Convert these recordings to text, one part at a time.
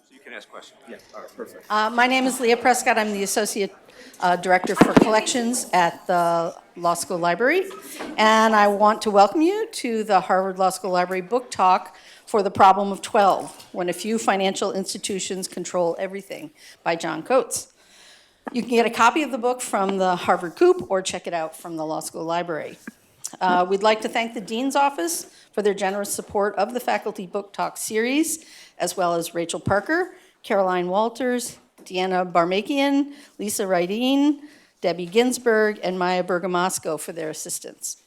So you can ask questions. Yeah, all right, perfect. My name is Leah Prescott. I'm the Associate Director for Collections at the Law School Library. And I want to welcome you to the Harvard Law School Library book talk for The Problem of 12, When a Few Financial Institutions Control Everything by John Coates. You can get a copy of the book from the Harvard Coop or check it out from the Law School Library. We'd like to thank the Dean's Office for their generous support of the Faculty Book Talk series, as well as Rachel Parker, Caroline Walters, Deanna Barmakian, Lisa Rydeen, Debbie Ginsberg, and Maya Bergamasco for their assistance.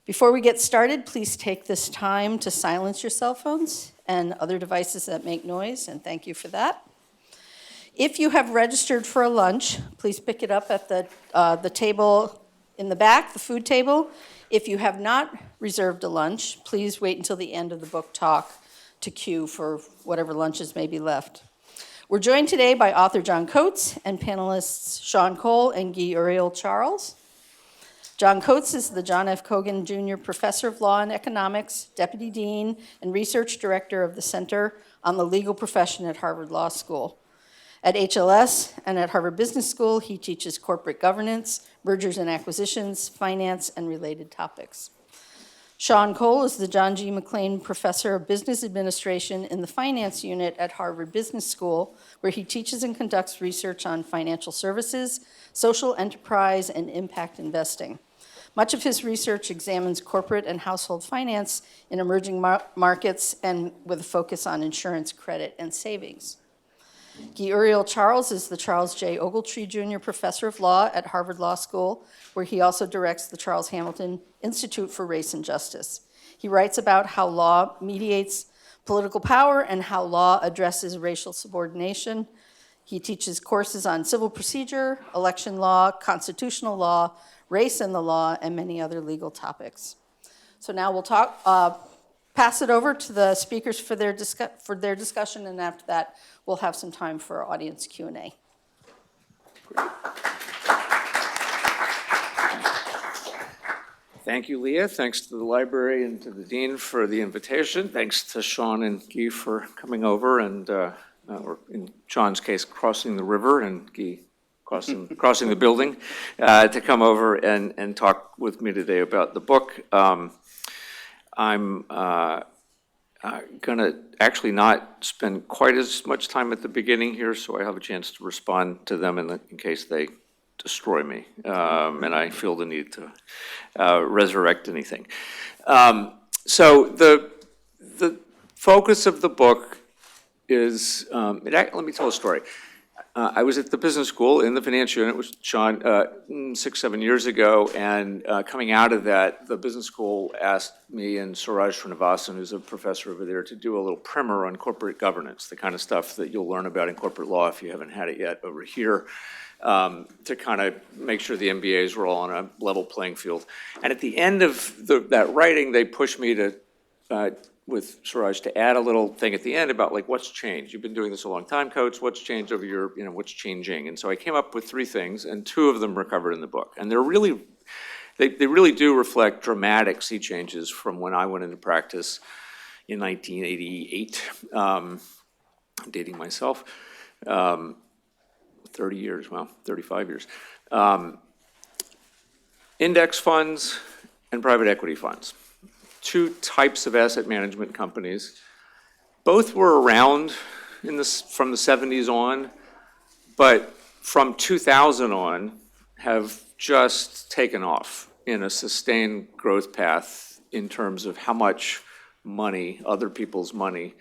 Before we get started, please take this time to silence your cell phones and other devices that make noise, and thank you for that. If you have registered for a lunch, please pick it up at the table in the back, the food table. If you have not reserved a lunch, please wait until the end of the book talk to queue for whatever lunches may be left. We're joined today by author John Coates and panelists Sean Cole and Guy-Uriel Charles. John Coates is the John F. Cogan Jr. Professor of Law and Economics, Deputy Dean, and Research Director of the Center on the Legal Profession at Harvard Law School. At HLS and at Harvard Business School, he teaches corporate governance, mergers and acquisitions, finance, and related topics. Sean Cole is the John G. McClain Professor of Business Administration in the Finance Unit at Harvard Business School, where he teaches and conducts research on financial services, social enterprise, and impact investing. Much of his research examines corporate and household finance in emerging markets and with a focus on insurance, credit, and savings. Guy-Uriel Charles is the Charles J. Ogletree Jr. Professor of Law at Harvard Law School, where he also directs the Charles Hamilton Institute for Race and Justice. He writes about how law mediates political power and how law addresses racial subordination. He teaches courses on civil procedure, election law, constitutional law, race and the law, and many other legal topics. So now we'll pass it over to the speakers for their discussion, and after that, we'll have some time for audience Q&A. Great. Thank you, Leah. Thanks to the library and to the dean for the invitation. Thanks to Sean and Guy for coming over and, or in Sean's case, crossing the river, and Guy crossing the building to come over and talk with me today about the book. I'm going to actually not spend quite as much time at the beginning here, so I have a chance to respond to them in case they destroy me, and I feel the need to resurrect anything. So the focus of the book is, let me tell a story. I was at the business school in the finance unit with Sean 6-7 years ago, and coming out of that, the business school asked me and Suraj Srinivasan, who's a professor over there, to do a little primer on corporate governance, the kind of stuff that you'll learn about in corporate law if you haven't had it yet over here, to kind of make sure the MBAs were all on a level playing field. And at the end of that writing, they pushed me to with Suraj to add a little thing at the end about like what's changed. You've been doing this a long time, Coates. What's changed over your, what's changing? And so I came up with 3 things, and 2 of them are covered in the book. And they're really, they really do reflect dramatic sea changes from when I went into practice in 1988. Dating myself, 30 years, well, 35 years. Index funds and private equity funds. 2 types of asset management companies. Both were around from the 70s on, but from 2000 on have just taken off in a sustained growth path in terms of how much money, other people's money,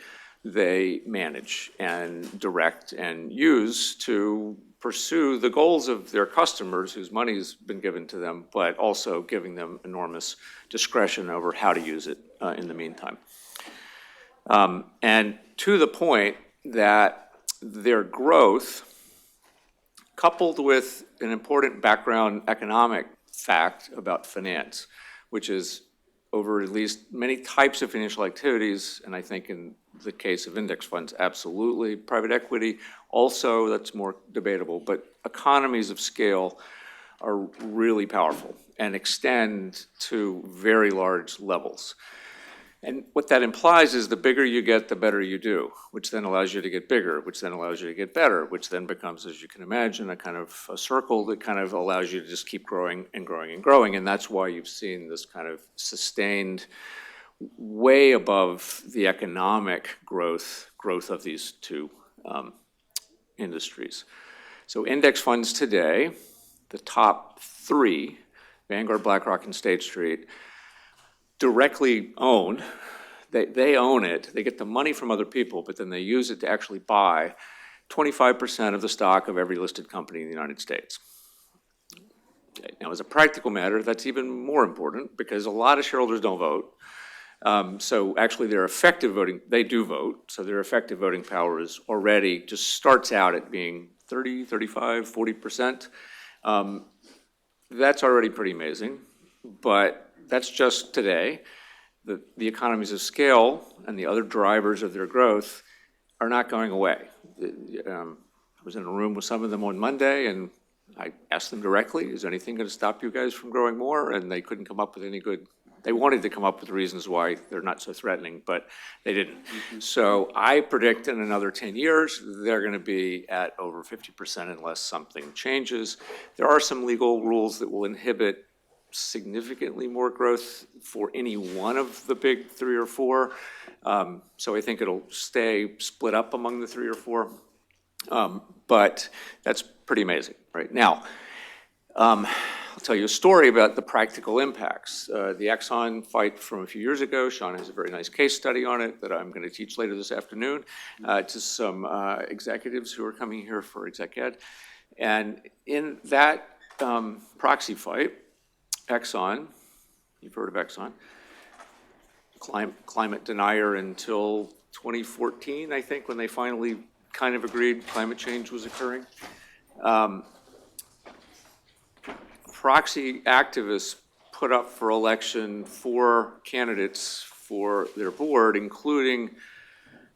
they manage and direct and use to pursue the goals of their customers whose money's been given to them, but also giving them enormous discretion over how to use it in the meantime. And to the point that their growth, coupled with an important background economic fact about finance, which is over at least many types of financial activities, and I think in the case of index funds, absolutely. Private equity, also, that's more debatable, but economies of scale are really powerful and extend to very large levels. And what that implies is the bigger you get, the better you do, which then allows you to get bigger, which then allows you to get better, which then becomes, as you can imagine, a kind of a circle that kind of allows you to just keep growing and growing and growing. And that's why you've seen this kind of sustained, way above the economic growth of these two industries. So index funds today, the top three, Vanguard, BlackRock, and State Street, directly own, they own it, they get the money from other people, but then they use it to actually buy 25% of the stock of every listed company in the United States. Okay. Now, as a practical matter, that's even more important because a lot of shareholders don't vote. So actually their effective voting, they do vote, so their effective voting power is already, just starts out at being 30, 35, 40%. That's already pretty amazing, but that's just today. The economies of scale and the other drivers of their growth are not going away. I was in a room with some of them on Monday, and I asked them directly, is anything going to stop you guys from growing more? And they couldn't come up with any good, they wanted to come up with reasons why they're not so threatening, but they didn't. So I predict in another 10 years, they're going to be at over 50% unless something changes. There are some legal rules that will inhibit significantly more growth for any one of the big three or four. So I think it'll stay split up among the three or four. But that's pretty amazing, right? Now, I'll tell you a story about the practical impacts. The Exxon fight from a few years ago, Sean has a very nice case study on it that I'm going to teach later this afternoon to some executives who are coming here for Exec Ed. And in that proxy fight, Exxon, you've heard of Exxon, climate denier until 2014, I think, when they finally kind of agreed climate change was occurring. Proxy activists put up for election 4 candidates for their board, including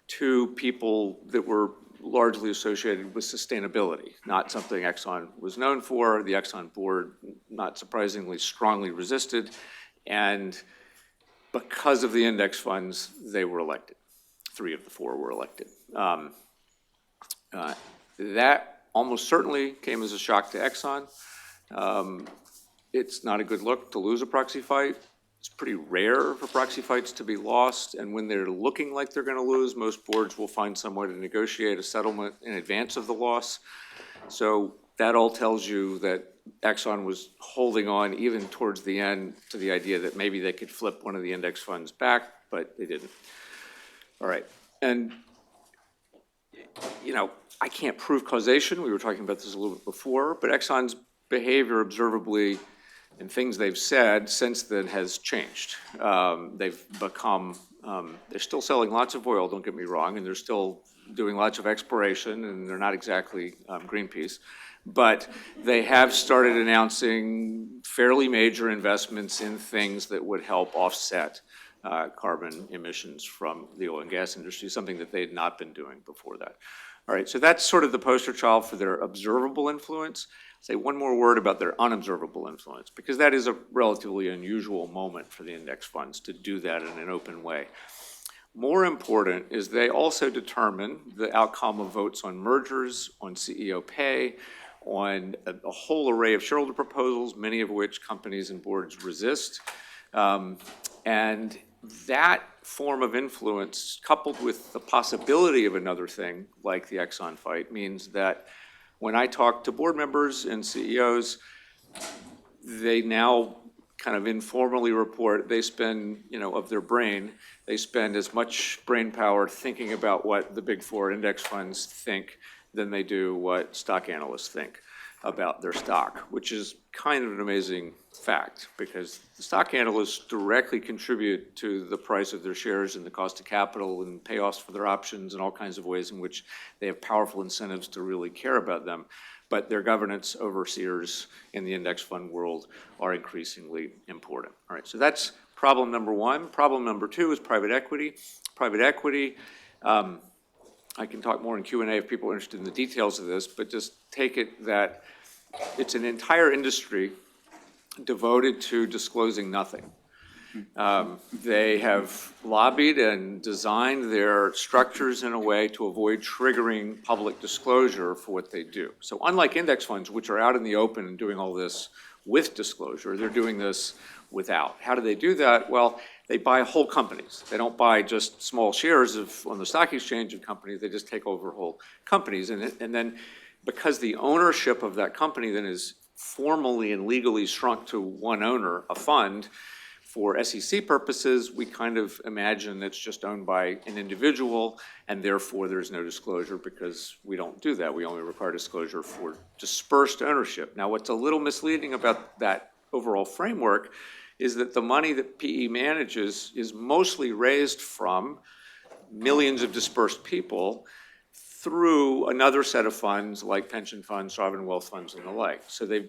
2 people that were largely associated with sustainability, not something Exxon was known for. The Exxon board, not surprisingly, strongly resisted, and because of the index funds, they were elected. 3 of the 4 were elected. That almost certainly came as a shock to Exxon. It's not a good look to lose a proxy fight. It's pretty rare for proxy fights to be lost, and when they're looking like they're going to lose, most boards will find some way to negotiate a settlement in advance of the loss. So that all tells you that Exxon was holding on even towards the end to the idea that maybe they could flip one of the index funds back, but they didn't. All right, and you know, I can't prove causation. We were talking about this a little bit before, but Exxon's behavior observably and things they've said since then has changed. They've become, they're still selling lots of oil, don't get me wrong, and they're still doing lots of exploration, and they're not exactly Greenpeace, but they have started announcing fairly major investments in things that would help offset carbon emissions from the oil and gas industry, something that they had not been doing before that. All right, so that's sort of the poster child for their observable influence. Say one more word about their unobservable influence, because that is a relatively unusual moment for the index funds to do that in an open way. More important is they also determine the outcome of votes on mergers, on CEO pay, on a whole array of shareholder proposals, many of which companies and boards resist. And that form of influence, coupled with the possibility of another thing, like the Exxon fight, means that when I talk to board members and CEOs, they now kind of informally report they spend, you know, of their brain, they spend as much brain power thinking about what the big 4 index funds think than they do what stock analysts think about their stock, which is kind of an amazing fact because the stock analysts directly contribute to the price of their shares and the cost of capital and payoffs for their options and all kinds of ways in which they have powerful incentives to really care about them. But their governance overseers in the index fund world are increasingly important. All right, so that's problem number 1. Problem number 2 is private equity. Private equity, I can talk more in Q&A if people are interested in the details of this, but just take it that it's an entire industry devoted to disclosing nothing. They have lobbied and designed their structures in a way to avoid triggering public disclosure for what they do. So unlike index funds, which are out in the open and doing all this with disclosure, they're doing this without. How do they do that? Well, they buy whole companies. They don't buy just small shares on the stock exchange of companies. They just take over whole companies. And then because the ownership of that company then is formally and legally shrunk to one owner, a fund, for SEC purposes, we kind of imagine it's just owned by an individual, and therefore there's no disclosure because we don't do that. We only require disclosure for dispersed ownership. Now, what's a little misleading about that overall framework is that the money that PE manages is mostly raised from millions of dispersed people through another set of funds like pension funds, sovereign wealth funds, and the like. So they've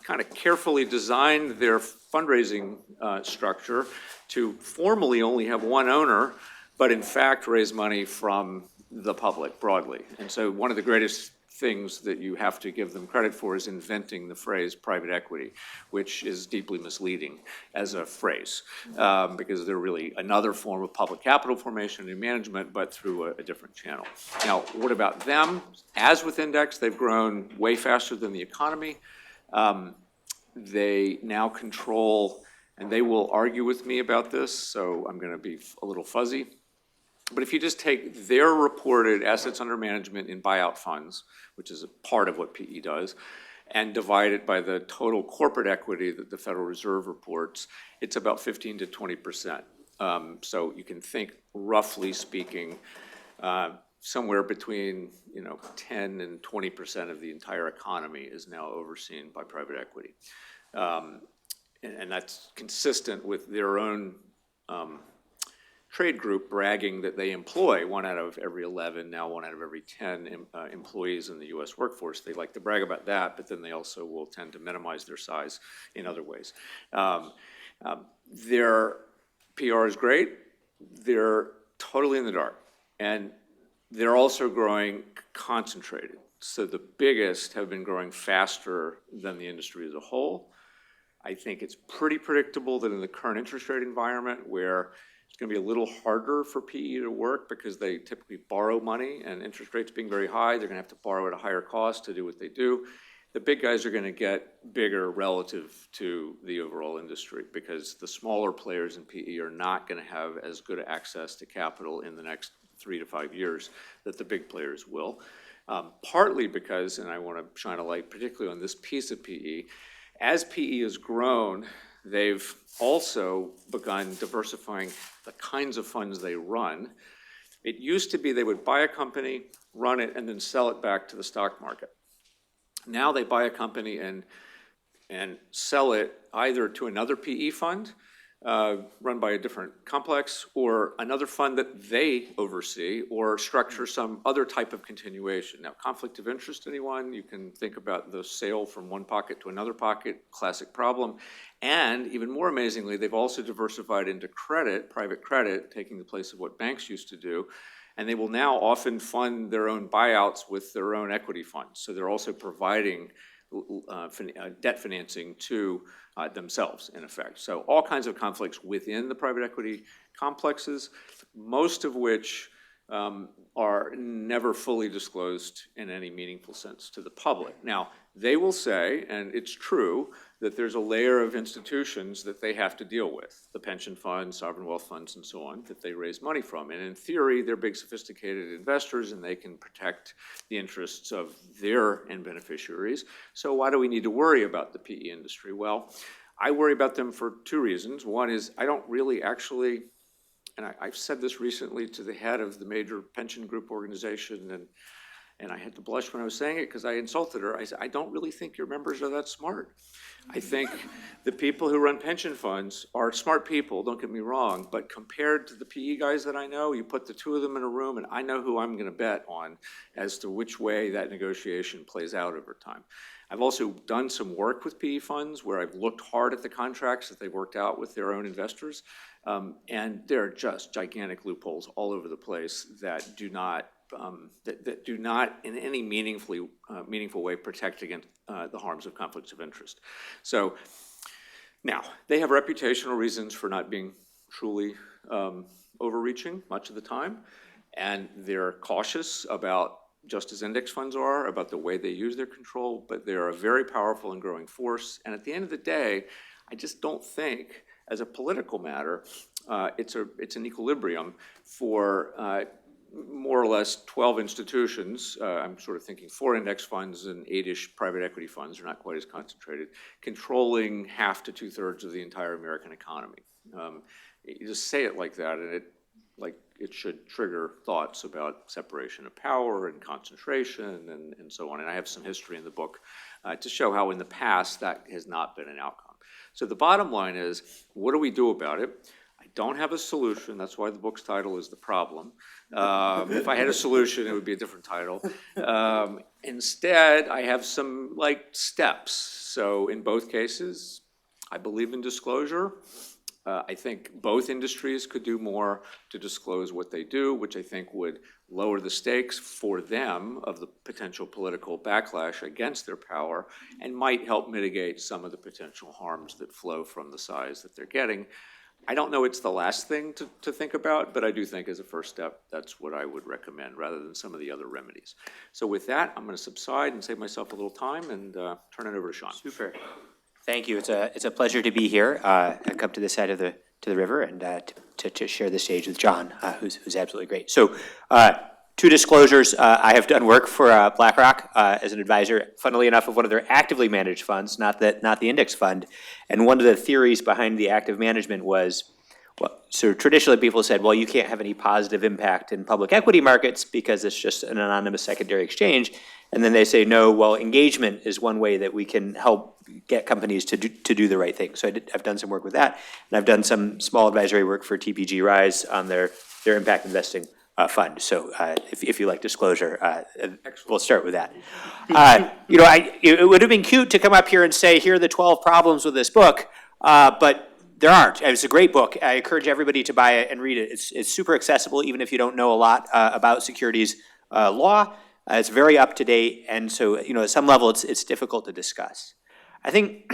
kind of carefully designed their fundraising structure to formally only have one owner, but in fact raise money from the public broadly. And so one of the greatest things that you have to give them credit for is inventing the phrase private equity, which is deeply misleading as a phrase, because they're really another form of public capital formation and management, but through a different channel. Now, what about them? As with Index, they've grown way faster than the economy. They now control, and they will argue with me about this, so I'm going to be a little fuzzy. But if you just take their reported assets under management in buyout funds, which is a part of what PE does, and divide it by the total corporate equity that the Federal Reserve reports, it's about 15 to 20%. So you can think, roughly speaking, somewhere between 10 and 20% of the entire economy is now overseen by private equity. And that's consistent with their own trade group bragging that they employ 1 out of every 11, now 1 out of every 10 employees in the U.S. workforce. They like to brag about that, but then they also will tend to minimize their size in other ways. Their PR is great. They're totally in the dark. And they're also growing concentrated. So the biggest have been growing faster than the industry as a whole. I think it's pretty predictable that in the current interest rate environment, where it's going to be a little harder for PE to work because they typically borrow money, and interest rates being very high, they're going to have to borrow at a higher cost to do what they do. The big guys are going to get bigger relative to the overall industry because the smaller players in PE are not going to have as good access to capital in the next 3 to 5 years that the big players will. Partly because, and I want to shine a light particularly on this piece of PE, as PE has grown, they've also begun diversifying the kinds of funds they run. It used to be they would buy a company, run it, and then sell it back to the stock market. Now they buy a company and sell it either to another PE fund run by a different complex, or another fund that they oversee, or structure some other type of continuation. Now, conflict of interest, anyone? You can think about the sale from one pocket to another pocket, classic problem. And even more amazingly, they've also diversified into credit, private credit, taking the place of what banks used to do. And they will now often fund their own buyouts with their own equity funds. So they're also providing debt financing to themselves, in effect. So all kinds of conflicts within the private equity complexes, most of which are never fully disclosed in any meaningful sense to the public. Now, they will say, and it's true, that there's a layer of institutions that they have to deal with, the pension funds, sovereign wealth funds, and so on, that they raise money from. And in theory, they're big, sophisticated investors, and they can protect the interests of their end beneficiaries. So why do we need to worry about the PE industry? Well, I worry about them for 2 reasons. One is I don't really actually, and I've said this recently to the head of the major pension group organization, and I had to blush when I was saying it because I insulted her. I said, I don't really think your members are that smart. I think the people who run pension funds are smart people, don't get me wrong, but compared to the PE guys that I know, you put the 2 of them in a room and I know who I'm going to bet on as to which way that negotiation plays out over time. I've also done some work with PE funds where I've looked hard at the contracts that they've worked out with their own investors, and there are just gigantic loopholes all over the place that do not that do not in any meaningful way protect against the harms of conflicts of interest. So Now, they have reputational reasons for not being truly overreaching much of the time, and they're cautious about, just as index funds are, about the way they use their control, but they're a very powerful and growing force. And at the end of the day, I just don't think, as a political matter, it's an equilibrium for more or less 12 institutions, I'm sort of thinking 4 index funds and 8-ish private equity funds, they're not quite as concentrated, controlling half to 2/3 of the entire American economy. You just say it like that, and it should trigger thoughts about separation of power and concentration and so on. And I have some history in the book to show how in the past that has not been an outcome. So the bottom line is, what do we do about it? I don't have a solution. That's why the book's title is The Problem. If I had a solution, it would be a different title. Instead, I have some steps. So in both cases, I believe in disclosure. I think both industries could do more to disclose what they do, which I think would lower the stakes for them of the potential political backlash against their power and might help mitigate some of the potential harms that flow from the size that they're getting. I don't know it's the last thing to think about, but I do think as a first step, that's what I would recommend rather than some of the other remedies. So with that, I'm going to subside and save myself a little time and turn it over to Sean. Super. Thank you. It's a pleasure to be here. I come to this side of the river and to share the stage with John, who's absolutely great. So, 2 disclosures. I have done work for BlackRock as an advisor, funnily enough, of one of their actively managed funds, not the index fund. And one of the theories behind the active management was, well, so traditionally people said, well, you can't have any positive impact in public equity markets because it's just an anonymous secondary exchange. And then they say, no, well, engagement is one way that we can help get companies to do the right thing. So I've done some work with that, and I've done some small advisory work for TPG Rise on their impact investing fund. So if you like disclosure, we'll start with that. It would have been cute to come up here and say, here are the 12 problems with this book, but there aren't. It's a great book. I encourage everybody to buy it and read it. It's super accessible, even if you don't know a lot about securities law. It's very up to date, and so at some level, it's difficult to discuss. I think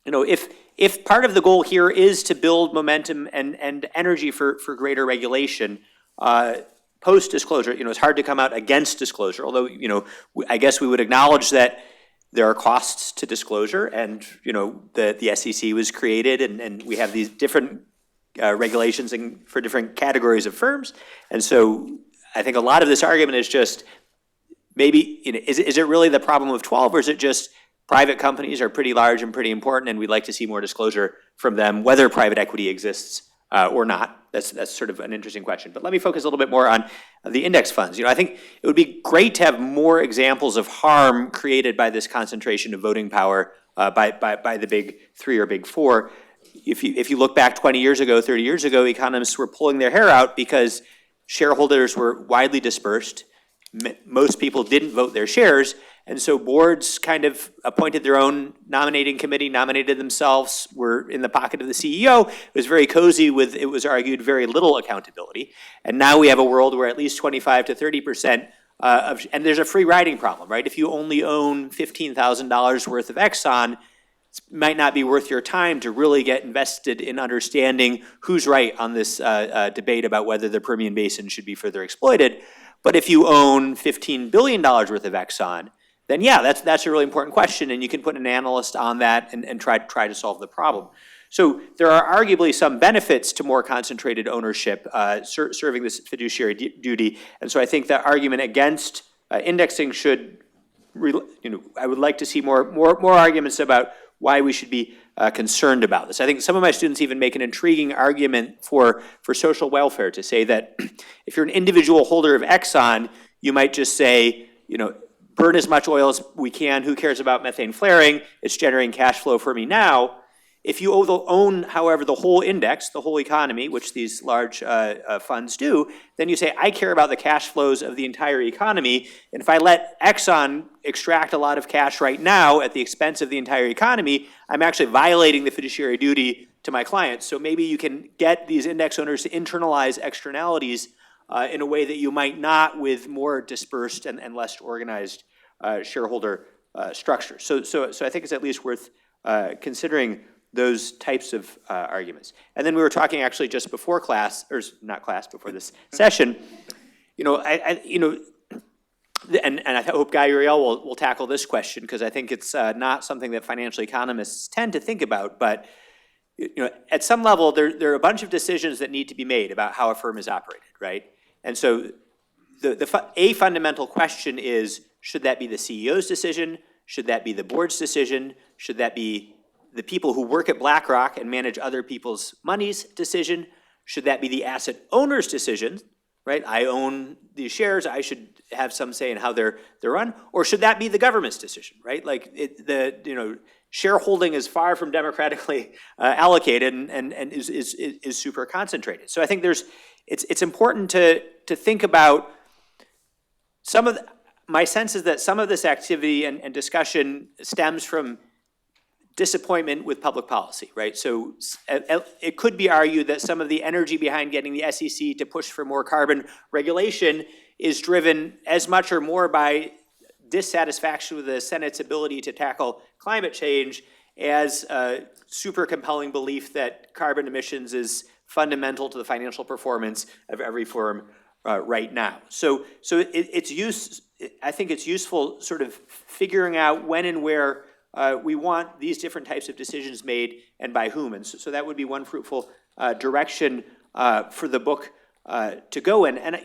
if part of the goal here is to build momentum and energy for greater regulation, post disclosure, it's hard to come out against disclosure. Although I guess we would acknowledge that there are costs to disclosure, and the SEC was created, and we have these different regulations for different categories of firms, and so I think a lot of this argument is just maybe is it really the problem of 12, or is it just private companies are pretty large and pretty important, and we'd like to see more disclosure from them, whether private equity exists or not? That's sort of an interesting question. But let me focus a little bit more on the index funds. I think it would be great to have more examples of harm created by this concentration of voting power by the big 3 or big 4. If you look back 20 years ago, 30 years ago, economists were pulling their hair out because shareholders were widely dispersed. Most people didn't vote their shares, and so boards kind of appointed their own nominating committee, nominated themselves, were in the pocket of the CEO. It was very cozy with, it was argued, very little accountability. And now we have a world where at least 25 to 30% and there's a free riding problem, right? If you only own $15,000 worth of Exxon, it might not be worth your time to really get invested in understanding who's right on this debate about whether the Permian Basin should be further exploited. But if you own $15 billion worth of Exxon, then yeah, that's a really important question, and you can put an analyst on that and try to solve the problem. So there are arguably some benefits to more concentrated ownership serving this fiduciary duty, and so I think the argument against indexing should, I would like to see more arguments about why we should be concerned about this. I think some of my students even make an intriguing argument for social welfare, to say that if you're an individual holder of Exxon, you might just say, burn as much oil as we can, who cares about methane flaring, it's generating cash flow for me now. If you own, however, the whole index, the whole economy, which these large funds do, then you say, I care about the cash flows of the entire economy, and if I let Exxon extract a lot of cash right now at the expense of the entire economy, I'm actually violating the fiduciary duty to my clients. So maybe you can get these index owners to internalize externalities in a way that you might not with more dispersed and less organized shareholder structures. So I think it's at least worth considering those types of arguments. And then we were talking actually just before class, or not class, before this session, and I hope Guy-Uriel will tackle this question, because I think it's not something that financial economists tend to think about, but at some level, there are a bunch of decisions that need to be made about how a firm is operated, right? And so a fundamental question is, should that be the CEO's decision? Should that be the board's decision? Should that be the people who work at BlackRock and manage other people's money's decision? Should that be the asset owner's decision, right? I own these shares, I should have some say in how they're run, or should that be the government's decision, right? Like shareholding is far from democratically allocated and is super concentrated. So I think it's important to think about my sense is that some of this activity and discussion stems from disappointment with public policy, right? So it could be argued that some of the energy behind getting the SEC to push for more carbon regulation is driven as much or more by dissatisfaction with the Senate's ability to tackle climate change as a super compelling belief that carbon emissions is fundamental to the financial performance of every firm right now. So I think it's useful sort of figuring out when and where we want these different types of decisions made and by whom. And so that would be one fruitful direction for the book to go in. And,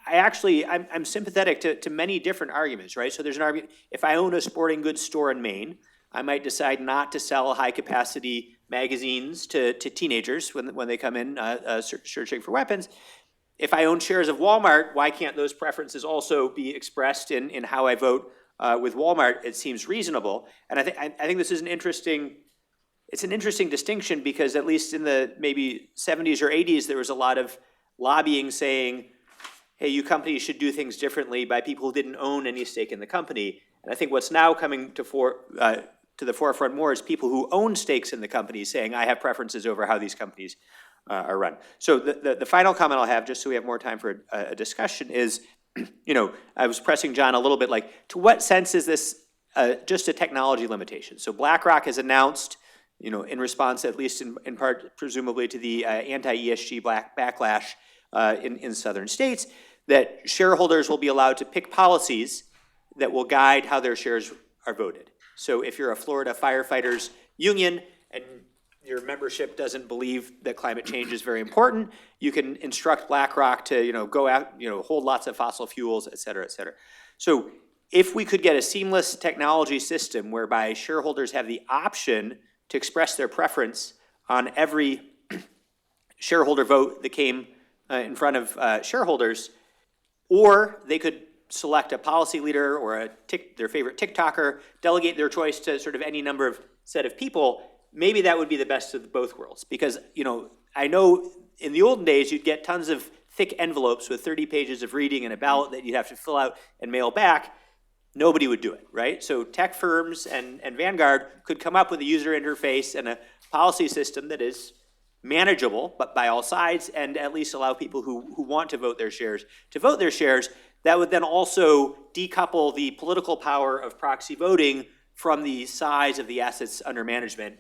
I'm sympathetic to many different arguments, right? So there's an argument, if I own a sporting goods store in Maine, I might decide not to sell high-capacity magazines to teenagers when they come in searching for weapons. If I own shares of Walmart, why can't those preferences also be expressed in how I vote with Walmart? It seems reasonable. And I think this is an interesting distinction, because at least in the maybe 70s or 80s, there was a lot of lobbying saying, hey, you companies should do things differently, by people who didn't own any stake in the company. And I think what's now coming to the forefront more is people who own stakes in the company saying, I have preferences over how these companies are run. So the final comment I'll have, just so we have more time for a discussion, is, I was pressing John a little bit, like, to what sense is this just a technology limitation? So BlackRock has announced, in response, at least in part, presumably to the anti-ESG backlash in southern states, that shareholders will be allowed to pick policies that will guide how their shares are voted. So if you're a Florida firefighters union and your membership doesn't believe that climate change is very important, you can instruct BlackRock to go out, hold lots of fossil fuels, et cetera, et cetera. So if we could get a seamless technology system whereby shareholders have the option to express their preference on every shareholder vote that came in front of shareholders, or they could select a policy leader or their favorite TikToker, delegate their choice to sort of any number of set of people, maybe that would be the best of both worlds. Because, I know in the olden days, you'd get tons of thick envelopes with 30 pages of reading and a ballot that you'd have to fill out and mail back. Nobody would do it, right? So tech firms and Vanguard could come up with a user interface and a policy system that is manageable, but by all sides, and at least allow people who want to vote their shares to vote their shares. That would then also decouple the political power of proxy voting from the size of the assets under management,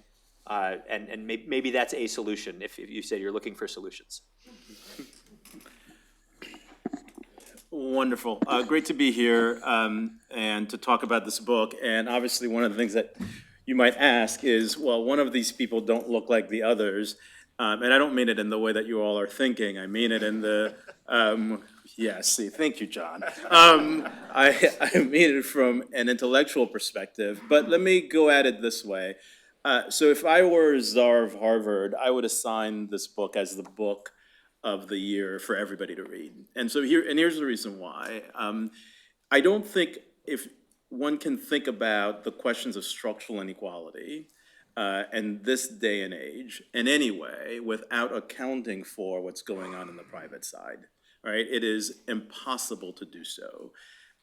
and maybe that's a solution if you said you're looking for solutions. Wonderful. Great to be here and to talk about this book. And obviously one of the things that you might ask is, well, one of these people don't look like the others. And I don't mean it in the way that you all are thinking. I mean it in the, thank you, John. I mean it from an intellectual perspective, but let me go at it this way. So if I were czar of Harvard, I would assign this book as the book of the year for everybody to read. And so here's the reason why. I don't think if one can think about the questions of structural inequality in this day and age in any way without accounting for what's going on in the private side, right? It is impossible to do so.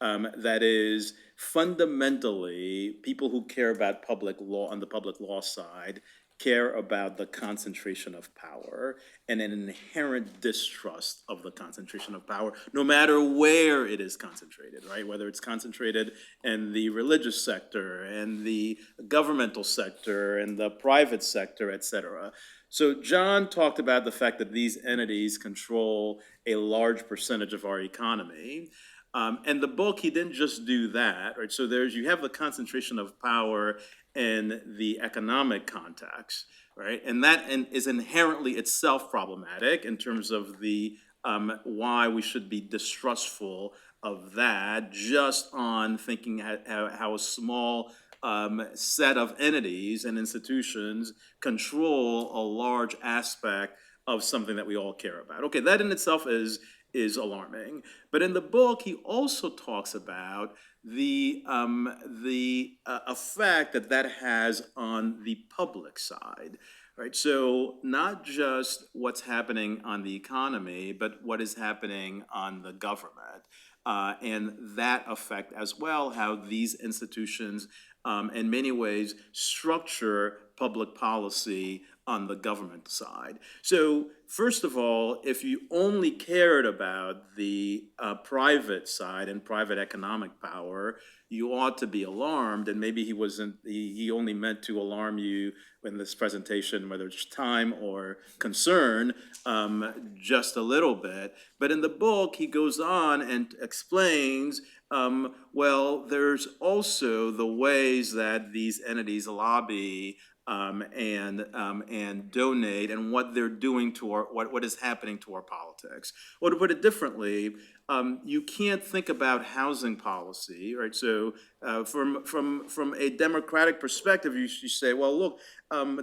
That is, fundamentally, people who care about public law on the public law side care about the concentration of power and an inherent distrust of the concentration of power, no matter where it is concentrated, right? Whether it's concentrated in the religious sector and the governmental sector and the private sector, et cetera. So John talked about the fact that these entities control a large percentage of our economy. And the book, he didn't just do that, right? So you have the concentration of power in the economic context, right? And that is inherently itself problematic in terms of the why we should be distrustful of that just on thinking how a small set of entities and institutions control a large aspect of something that we all care about. Okay, that in itself is alarming. But in the book, he also talks about the effect that that has on the public side, right? So not just what's happening on the economy, but what is happening on the government. And that effect as well, how these institutions, in many ways, structure public policy on the government side. So first of all, if you only cared about the private side and private economic power, you ought to be alarmed, and maybe he only meant to alarm you in this presentation, whether it's time or concern, just a little bit. But in the book, he goes on and explains, well, there's also the ways that these entities lobby and donate, and what they're doing to what is happening to our politics. Or to put it differently, you can't think about housing policy, right? So from a democratic perspective, you say, well, look,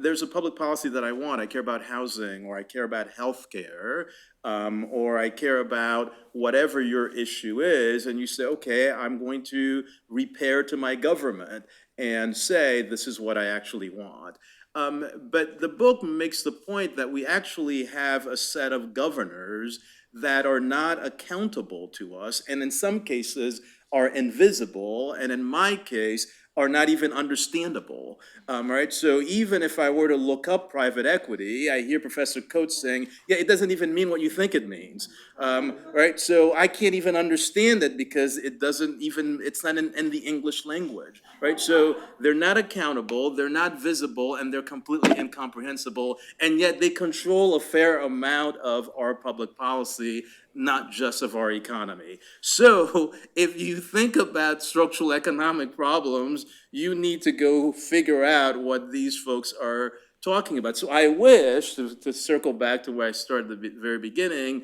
there's a public policy that I want. I care about housing, or I care about healthcare, or I care about whatever your issue is, and you say, okay, I'm going to repair to my government and say, this is what I actually want. But the book makes the point that we actually have a set of governors that are not accountable to us, and in some cases are invisible, and in my case, are not even understandable, right? So even if I were to look up private equity, I hear Professor Coates saying, yeah, it doesn't even mean what you think it means, right? So I can't even understand it because it's not in the English language, right? So they're not accountable, they're not visible, and they're completely incomprehensible, and yet they control a fair amount of our public policy, not just of our economy. So if you think about structural economic problems, you need to go figure out what these folks are talking about. So I wish, to circle back to where I started at the very beginning,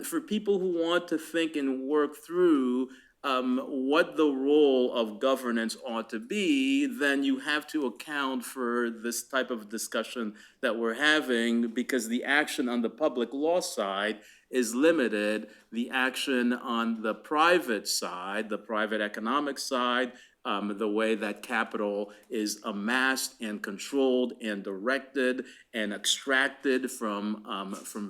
for people who want to think and work through what the role of governance ought to be, then you have to account for this type of discussion that we're having, because the action on the public law side is limited. The action on the private side, the private economic side, the way that capital is amassed and controlled and directed and extracted from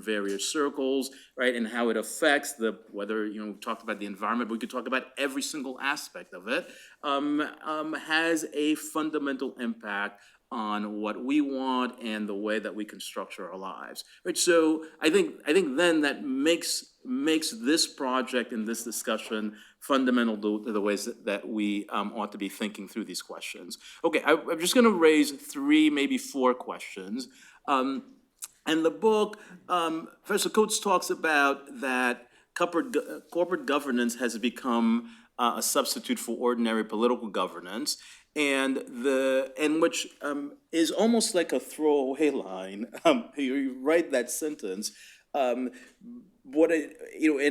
various circles, right? And how it affects whether, we talked about the environment, but we could talk about every single aspect of it, has a fundamental impact on what we want and the way that we can structure our lives, right? So I think then that makes this project and this discussion fundamental to the ways that we ought to be thinking through these questions. Okay, I'm just going to raise 3, maybe 4 questions. And the book, Professor Coates talks about that corporate governance has become a substitute for ordinary political governance, and which is almost like a throwaway line. You write that sentence, and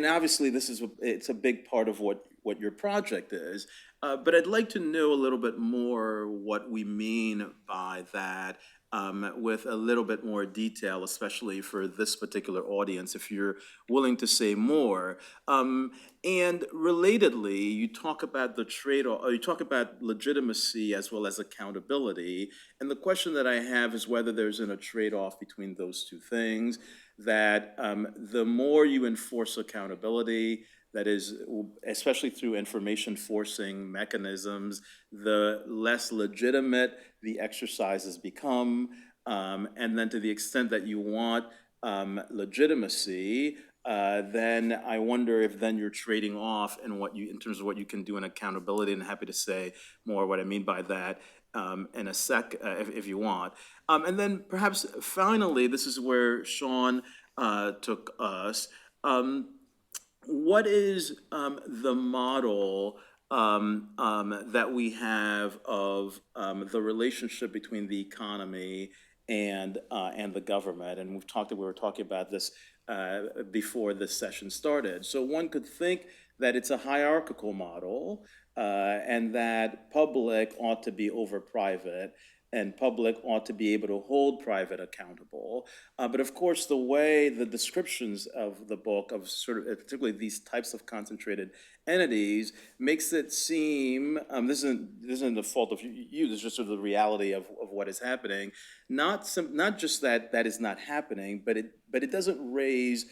obviously it's a big part of what your project is. But I'd like to know a little bit more what we mean by that, with a little bit more detail, especially for this particular audience, if you're willing to say more. And relatedly, you talk about the trade-off, or you talk about legitimacy as well as accountability. And the question that I have is whether there's a trade-off between those two things, that the more you enforce accountability, that is, especially through information forcing mechanisms, the less legitimate the exercises become, And then to the extent that you want legitimacy, then I wonder if then you're trading off in terms of what you can do in accountability, and happy to say more what I mean by that in a sec, if you want. And then perhaps finally, this is where Sean took us. What is the model that we have of the relationship between the economy and the government? And we were talking about this before this session started. So one could think that it's a hierarchical model, and that public ought to be over private, and public ought to be able to hold private accountable. But of course, the way the descriptions of the book of sort of particularly these types of concentrated entities makes it seem, this isn't the fault of you, this is just sort of the reality of what is happening. Not just that is not happening, but it doesn't raise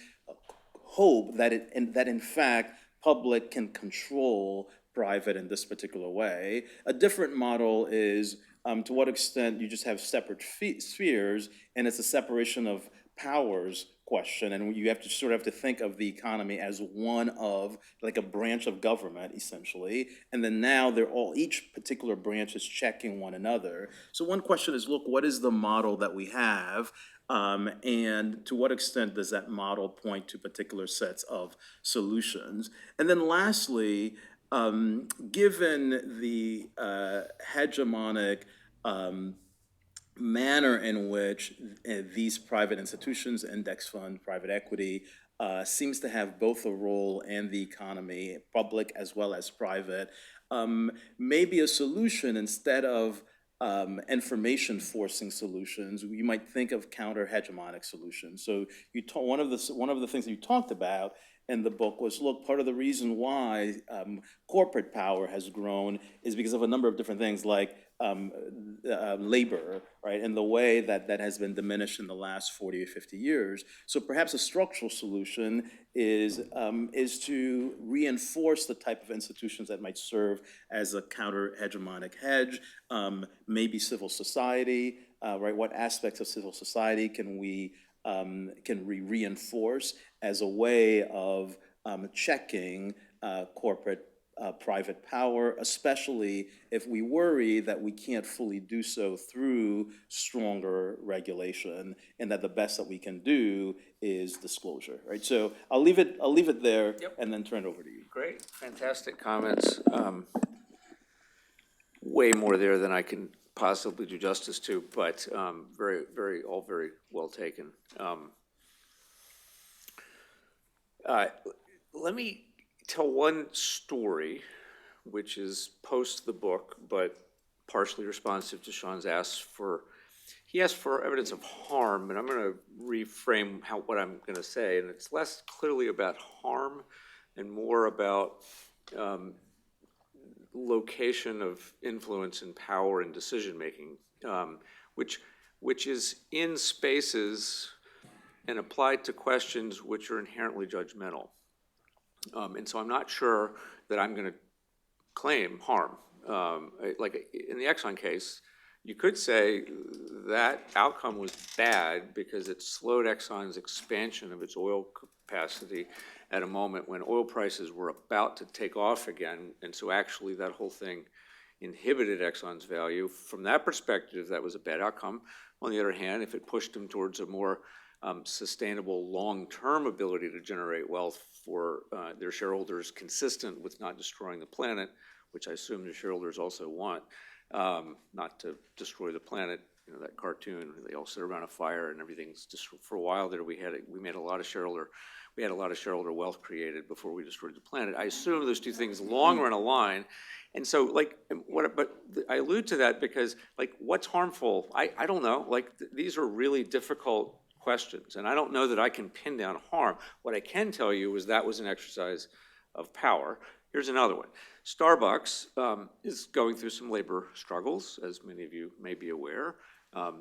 hope that in fact public can control private in this particular way. A different model is to what extent you just have separate spheres, and it's a separation of powers question, and you have to think of the economy as one of, like a branch of government, essentially, and then now each particular branch is checking one another. So one question is, look, what is the model that we have? And to what extent does that model point to particular sets of solutions? And then lastly, given the hegemonic manner in which these private institutions, index fund, private equity, seems to have both a role in the economy, public as well as private, maybe a solution instead of information forcing solutions, you might think of counter-hegemonic solutions. So one of the things that you talked about in the book was, look, part of the reason why corporate power has grown is because of a number of different things, like labor, right, and the way that has been diminished in the last 40 or 50 years. So perhaps a structural solution is to reinforce the type of institutions that might serve as a counter-hegemonic hedge, maybe civil society, right? What aspects of civil society can we reinforce as a way of checking corporate private power, especially if we worry that we can't fully do so through stronger regulation, and that the best that we can do is disclosure, right? So I'll leave it there. Yep. And then turn it over to you. Great, fantastic comments. Way more there than I can possibly do justice to, but very well taken. Let me tell one story, which is post the book, but partially responsive to Sean's he asked for evidence of harm, and I'm going to reframe what I'm going to say, and it's less clearly about harm and more about location of influence and power and decision-making, which is in spaces and applied to questions which are inherently judgmental. And so I'm not sure that I'm going to claim harm. Like in the Exxon case, you could say that outcome was bad because it slowed Exxon's expansion of its oil capacity at a moment when oil prices were about to take off again. And so actually that whole thing inhibited Exxon's value. From that perspective, that was a bad outcome. On the other hand, if it pushed them towards a more sustainable long-term ability to generate wealth for their shareholders, consistent with not destroying the planet, which I assume the shareholders also want, not to destroy the planet. You know, that cartoon, they all sit around a fire and everything's just, for a while there, we had a lot of shareholder wealth created before we destroyed the planet. I assume those two things long run align. And so, but I allude to that because, what's harmful? I don't know. These are really difficult questions, and I don't know that I can pin down harm. What I can tell you is that was an exercise of power. Here's another one. Starbucks is going through some labor struggles, as many of you may be aware.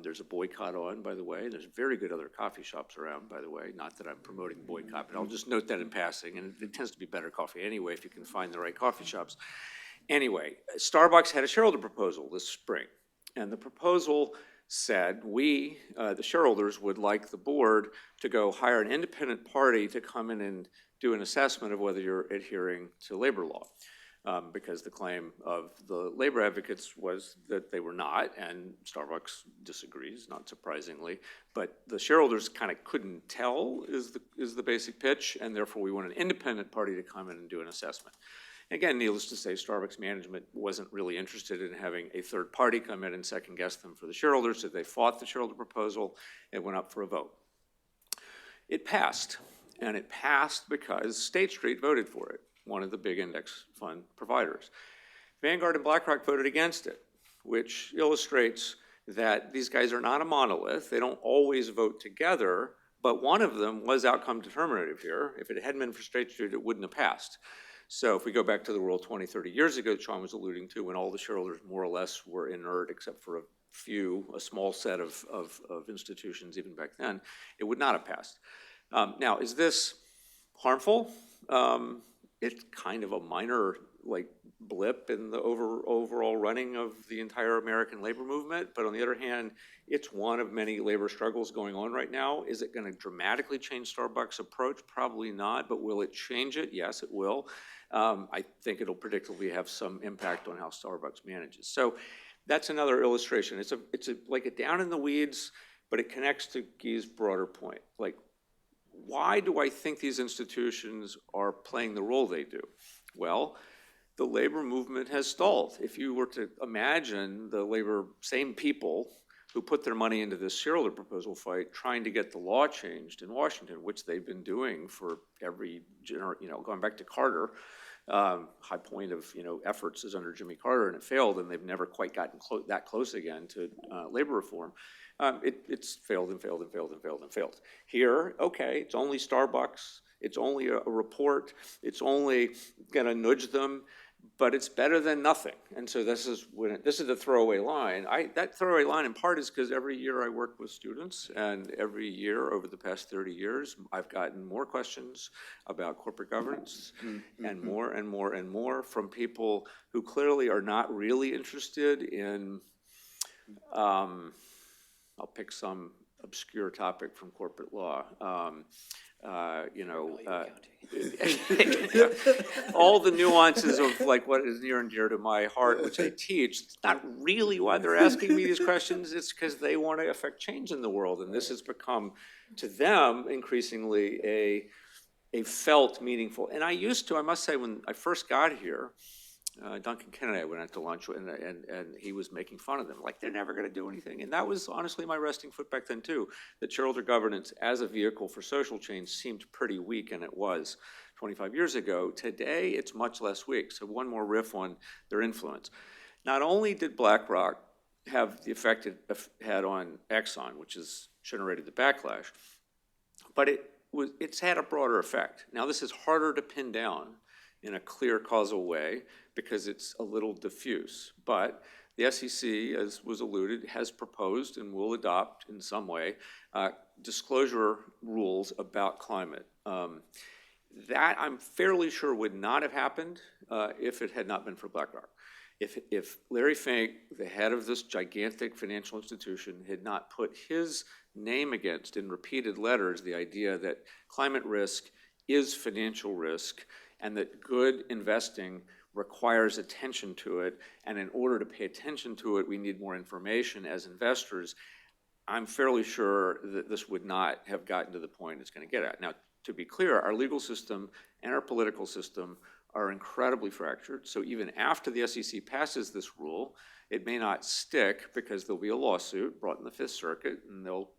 There's a boycott on, by the way. There's very good other coffee shops around, by the way. Not that I'm promoting boycott, but I'll just note that in passing. And it tends to be better coffee anyway if you can find the right coffee shops. Anyway, Starbucks had a shareholder proposal this spring, and the proposal said, the shareholders, would like the board to go hire an independent party to come in and do an assessment of whether you're adhering to labor law. Because the claim of the labor advocates was that they were not, and Starbucks disagrees, not surprisingly. But the shareholders kind of couldn't tell is the basic pitch, and therefore we want an independent party to come in and do an assessment. Again, needless to say, Starbucks management wasn't really interested in having a third party come in and second guess them for the shareholders, so they fought the shareholder proposal. It went up for a vote. It passed, and it passed because State Street voted for it, one of the big index fund providers. Vanguard and BlackRock voted against it, which illustrates that these guys are not a monolith. They don't always vote together, but one of them was outcome determinative here. If it hadn't been for State Street, it wouldn't have passed. So if we go back to the world 20, 30 years ago, Sean was alluding to, when all the shareholders more or less were inert, except for a small set of institutions even back then, it would not have passed. Now, is this harmful? It's kind of a minor blip in the overall running of the entire American labor movement, but on the other hand, it's one of many labor struggles going on right now. Is it going to dramatically change Starbucks' approach? Probably not, but will it change it? Yes, it will. I think it'll predictably have some impact on how Starbucks manages. So that's another illustration. It's like a down in the weeds, but it connects to Guy's broader point. Why do I think these institutions are playing the role they do? Well, the labor movement has stalled. If you were to imagine the same people who put their money into this shareholder proposal fight trying to get the law changed in Washington, which they've been doing for every going back to Carter, high point of efforts is under Jimmy Carter, and it failed, and they've never quite gotten that close again to labor reform. It's failed and failed and failed and failed and failed. Here, okay, it's only Starbucks, it's only a report, it's only gonna nudge them, but it's better than nothing. And so this is the throwaway line. That throwaway line in part is because every year I work with students, and every year over the past 30 years, I've gotten more questions about corporate governance, and more and more and more from people who clearly are not really interested in, I'll pick some obscure topic from corporate law. All the nuances of what is near and dear to my heart, which I teach. It's not really why they're asking me these questions. It's because they want to affect change in the world, and this has become, to them, increasingly a felt meaningful. And I must say, when I first got here, Duncan Kennedy, I went out to lunch and he was making fun of them, they're never going to do anything. And that was honestly my resting foot back then too. That shareholder governance as a vehicle for social change seemed pretty weak, and it was 25 years ago. Today, it's much less weak. So one more riff on their influence. Not only did BlackRock have the effect it had on Exxon, which has generated the backlash, but it's had a broader effect. Now, this is harder to pin down in a clear causal way because it's a little diffuse. But the SEC, as was alluded, has proposed and will adopt in some way disclosure rules about climate. That I'm fairly sure would not have happened if it had not been for BlackRock. If Larry Fink, the head of this gigantic financial institution, had not put his name against in repeated letters the idea that climate risk is financial risk, and that good investing requires attention to it, and in order to pay attention to it, we need more information as investors, I'm fairly sure that this would not have gotten to the point it's going to get at. Now, to be clear, our legal system and our political system are incredibly fractured, so even after the SEC passes this rule, it may not stick because there'll be a lawsuit brought in the Fifth Circuit, and they'll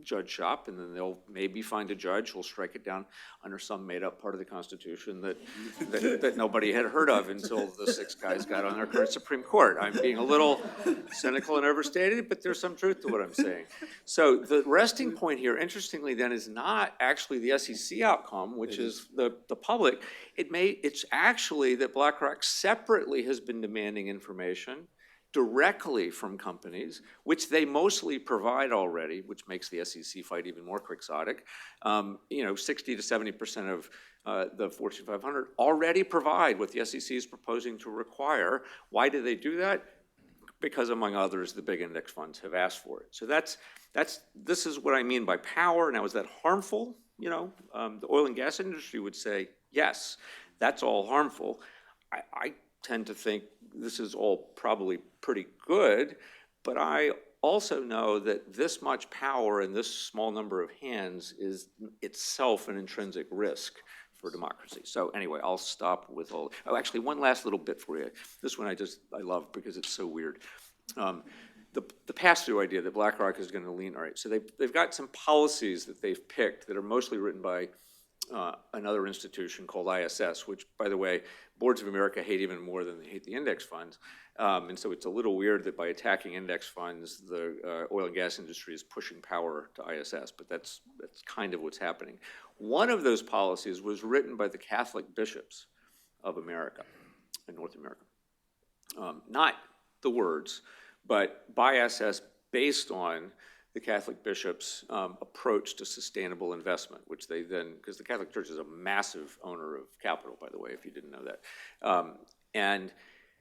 judge shop, and then they'll maybe find a judge who'll strike it down under some made-up part of the Constitution that nobody had heard of until the six guys got on our current Supreme Court. I'm being a little cynical and overstated, but there's some truth to what I'm saying. So the resting point here, interestingly, then, is not actually the SEC outcome, which is the public. It's actually that BlackRock separately has been demanding information directly from companies, which they mostly provide already, which makes the SEC fight even more quixotic. 60 to 70% of the Fortune 500 already provide what the SEC is proposing to require. Why do they do that? because among others, the big index funds have asked for it. So this is what I mean by power. Now, is that harmful? The oil and gas industry would say, yes, that's all harmful. I tend to think this is all probably pretty good, but I also know that this much power in this small number of hands is itself an intrinsic risk for democracy. So anyway, I'll stop with all. Oh, actually, one last little bit for you. This one I love because it's so weird. The pass-through idea that BlackRock is going to lean. All right, so they've got some policies that they've picked that are mostly written by another institution called ISS, which, by the way, boards of America hate even more than they hate the index funds. And so it's a little weird that by attacking index funds, the oil and gas industry is pushing power to ISS, but that's kind of what's happening. One of those policies was written by the Catholic bishops of America, in North America. Not the words, but by ISS based on the Catholic bishops' approach to sustainable investment, which they then, because the Catholic Church is a massive owner of capital, by the way, if you didn't know that. And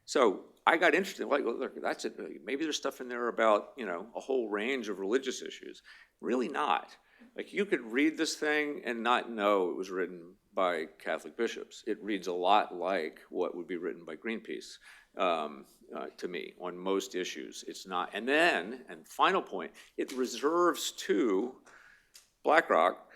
so I got interested, like, well, look, that's it. Maybe there's stuff in there about, a whole range of religious issues. Really not. Like, you could read this thing and not know it was written by Catholic bishops. It reads a lot like what would be written by Greenpeace. To me, on most issues. It's not. And then, and final point, it reserves to BlackRock,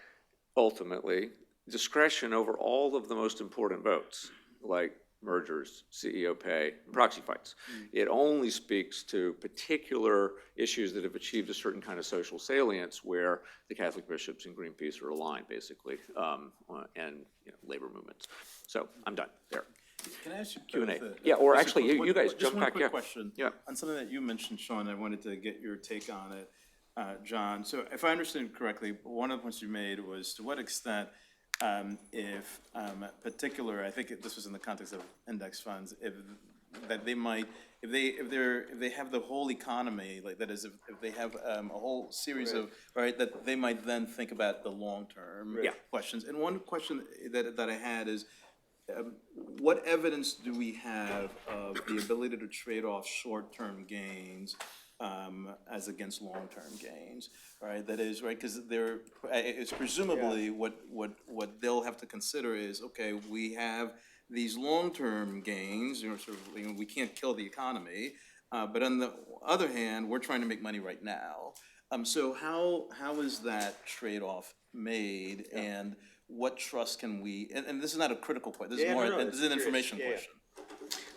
ultimately, discretion over all of the most important votes, like mergers, CEO pay, and proxy fights. It only speaks to particular issues that have achieved a certain kind of social salience where the Catholic bishops and Greenpeace are aligned, basically, and labor movements. So I'm done there. Can I ask you Q&A? both Yeah, or just a actually, quick- you guys just jump one back. quick Yeah. question. Yeah. On something that you mentioned, Sean, I wanted to get your take on it, John. So if I understand correctly, one of the points you made was to what extent, if particular, I think this was in the context of index funds, if they have the whole economy, like that is, if they have a whole series of, right, that they might then think about the long-term questions. And one question that I had is, what evidence do we have of the ability to trade off short-term gains as against long-term gains, right? That is, right, because it's presumably what they'll have to consider is, okay, we have these long-term gains, we can't kill the economy, but on the other hand, we're trying to make money right now. So how is that trade-off made, and what trust can we, and this is not a critical question, this is more, this is an information question.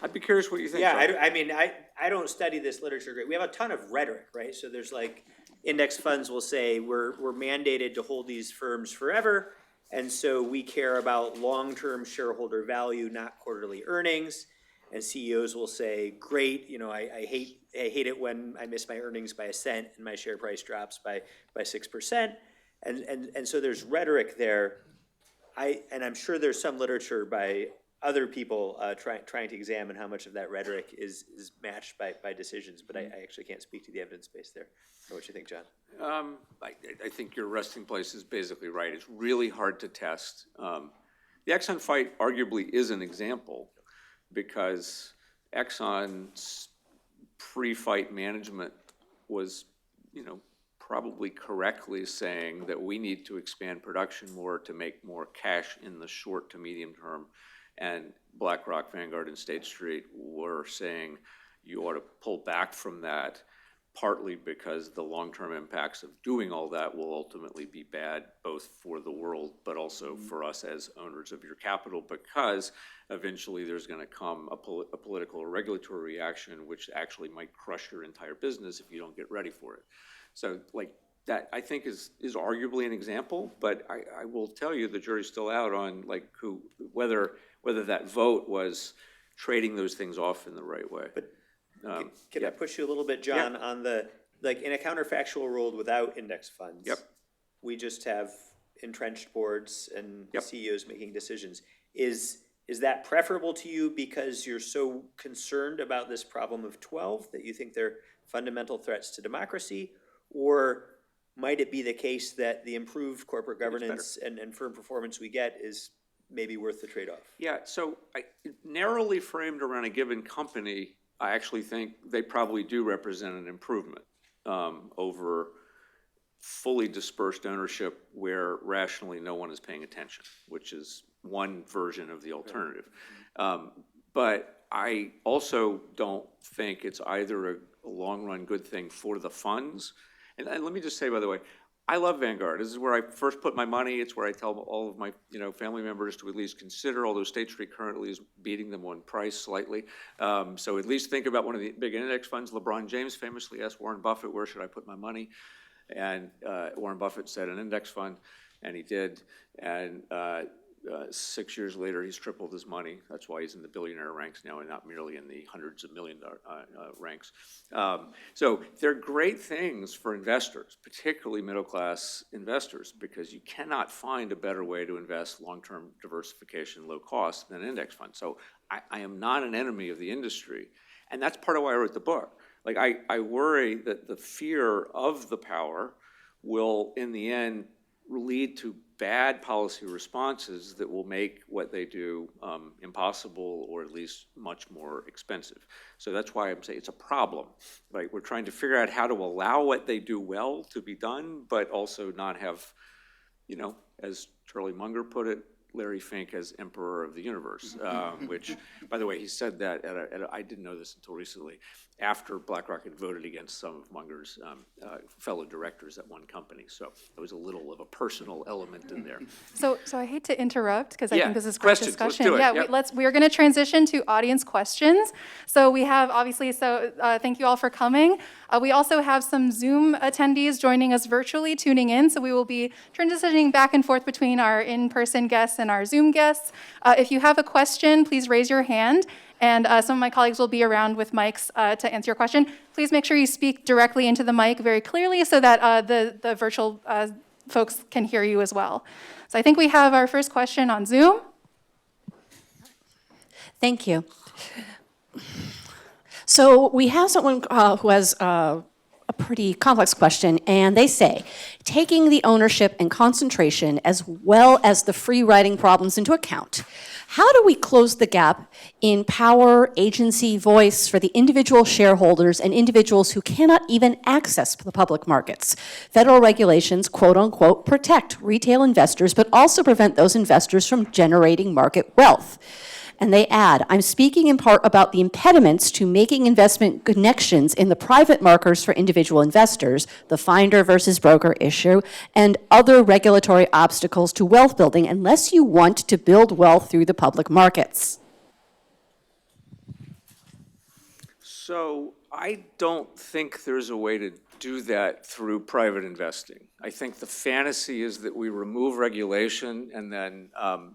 I'd be curious what you think. Yeah, Sean. I don't study this literature great. We have a ton of rhetoric, right? So there's like, index funds will say, we're mandated to hold these firms forever, and so we care about long-term shareholder value, not quarterly earnings. And CEOs will say, great, I hate it when I miss my earnings by a cent and my share price drops by 6%. And so there's rhetoric there. And I'm sure there's some literature by other people trying to examine how much of that rhetoric is matched by decisions, but I actually can't speak to the evidence base there. What you think, John? I think your resting place is basically right. It's really hard to test. The Exxon fight arguably is an example because Exxon's pre-fight management was, probably correctly saying that we need to expand production more to make more cash in the short to medium term. And BlackRock, Vanguard, and State Street were saying you ought to pull back from that, partly because the long-term impacts of doing all that will ultimately be bad, both for the world, but also for us as owners of your capital, because eventually there's going to come a political or regulatory reaction which actually might crush your entire business if you don't get ready for it. So, that I think is arguably an example, but I will tell you the jury's still out on whether that vote was trading those things off in the right way. But can I push you a little bit, John, on the, in a counterfactual world without index funds? Yep. We just have entrenched boards and CEOs making decisions. Is that preferable to you because you're so concerned about this problem of 12 that you think they're fundamental threats to democracy? Or might it be the case that the improved corporate governance and firm performance we get is maybe worth the trade-off? Yeah, so narrowly framed around a given company, I actually think they probably do represent an improvement over fully dispersed ownership where rationally no one is paying attention, which is one version of the alternative. But I also don't think it's either a long-run good thing for the funds. And let me just say, by the way, I love Vanguard. This is where I first put my money. It's where I tell all of my family members to at least consider, although State Street currently is beating them on price slightly. So at least think about one of the big index funds. LeBron James famously asked Warren Buffett, where should I put my money? And Warren Buffett said an index fund, and he did. And 6 years later, he's tripled his money. That's why he's in the billionaire ranks now and not merely in the hundreds of million ranks. So they're great things for investors, particularly middle-class investors, because you cannot find a better way to invest long-term diversification, low cost, than an index fund. So I am not an enemy of the industry, and that's part of why I wrote the book. Like, I worry that the fear of the power will, in the end, lead to bad policy responses that will make what they do impossible or at least much more expensive. So that's why I'm saying it's a problem. Right? We're trying to figure out how to allow what they do well to be done, but also not have, as Charlie Munger put it, Larry Fink as emperor of the universe, which, by the way, he said that I didn't know this until recently, after BlackRock had voted against some of Munger's fellow directors at one company. So there was a little of a personal element in there. So I hate to interrupt because I Yeah, think this is great questions, let's discussion. do it, Yeah, yep. we are going to transition to audience questions. So we have obviously, thank you all for coming. We also have some Zoom attendees joining us virtually, tuning in. So we will be transitioning back and forth between our in-person guests and our Zoom guests. If you have a question, please raise your hand. And some of my colleagues will be around with mics to answer your question. Please make sure you speak directly into the mic very clearly so that the virtual folks can hear you as well. So I think we have our first question on Zoom. Thank you. So we have someone who has a pretty complex question, and they say, taking the ownership and concentration as well as the free riding problems into account, how do we close the gap in power, agency, voice for the individual shareholders and individuals who cannot even access the public markets? Federal regulations, quote unquote, protect retail investors, but also prevent those investors from generating market wealth. And they add, I'm speaking in part about the impediments to making investment connections in the private markets for individual investors, the finder versus broker issue, and other regulatory obstacles to wealth building unless you want to build wealth through the public markets. So I don't think there's a way to do that through private investing. I think the fantasy is that we remove regulation and then